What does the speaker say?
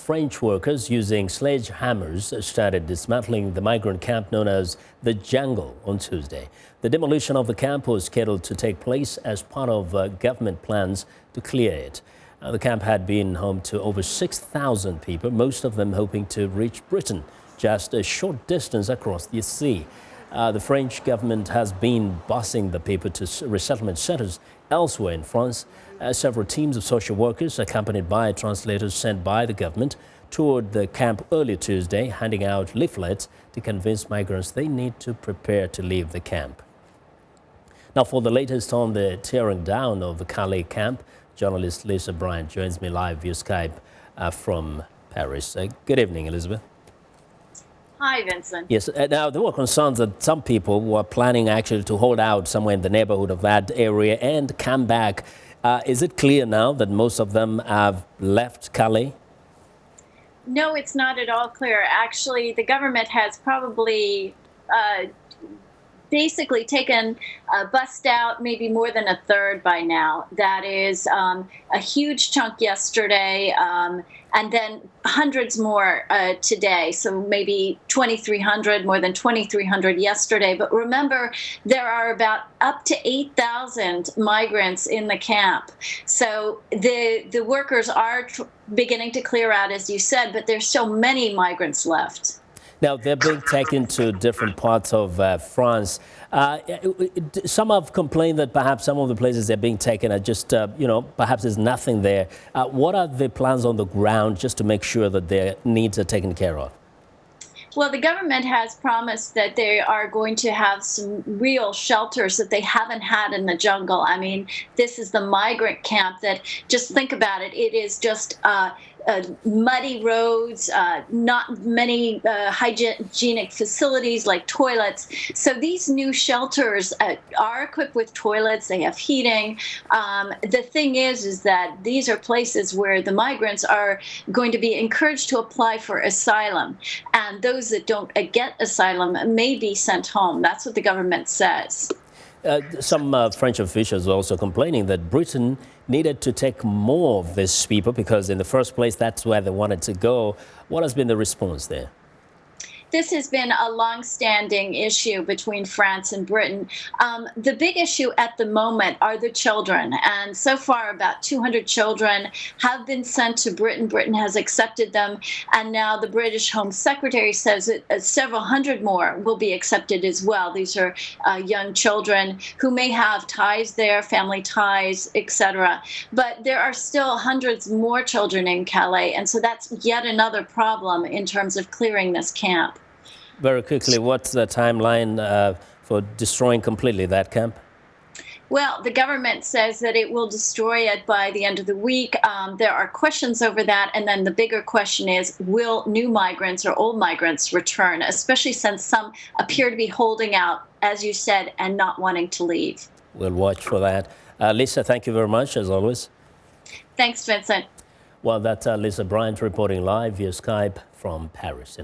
French workers using sledgehammers started dismantling the migrant camp known as the Jungle on Tuesday. The demolition of the camp was scheduled to take place as part of government plans to clear it. The camp had been home to over 6,000 people, most of them hoping to reach Britain, just a short distance across the sea. The French government has been busing the people to resettlement centers elsewhere in France. Several teams of social workers, accompanied by translators sent by the government, toured the camp earlier Tuesday, handing out leaflets to convince migrants they need to prepare to leave the camp. Now, for the latest on the tearing down of the Calais camp, journalist Lisa Bryant joins me live via Skype from Paris. Good evening, Elizabeth. Hi, Vincent. Yes, now there were concerns that some people were planning actually to hold out somewhere in the neighborhood of that area and come back. Is it clear now that most of them have left Calais? No, it's not at all clear. Actually, the government has probably basically bussed out maybe more than a third by now. That is a huge chunk yesterday, and then hundreds more today. So maybe 2,300, more than 2,300 yesterday. But remember, there are about up to 8,000 migrants in the camp. So the workers are beginning to clear out, as you said, but there's so many migrants left. Now, they're being taken to different parts of France. Some have complained that perhaps some of the places they're being taken are just, perhaps there's nothing there. What are the plans on the ground just to make sure that their needs are taken care of? Well, the government has promised that they are going to have some real shelters that they haven't had in the jungle. I mean, this is the migrant camp that, just think about it, it is just muddy roads, not many hygienic facilities like toilets. So these new shelters are equipped with toilets, they have heating. The thing is that these are places where the migrants are going to be encouraged to apply for asylum. And those that don't get asylum may be sent home. That's what the government says. Some French officials are also complaining that Britain needed to take more of these people because in the first place, that's where they wanted to go. What has been the response there? This has been a long-standing issue between France and Britain. The big issue at the moment are the children. And so far, about 200 children have been sent to Britain. Britain has accepted them. And now the British Home Secretary says that several hundred more will be accepted as well. These are young children who may have ties there, family ties, etc. But there are still hundreds more children in Calais. And so that's yet another problem in terms of clearing this camp. Very quickly, what's the timeline for destroying completely that camp? Well, the government says that it will destroy it by the end of the week. There are questions over that. And then the bigger question is, will new migrants or old migrants return, especially since some appear to be holding out, as you said, and not wanting to leave. We'll watch for that. Lisa, thank you very much, as always. Thanks, Vincent. Well, that's Lisa Bryant reporting live via Skype from Paris.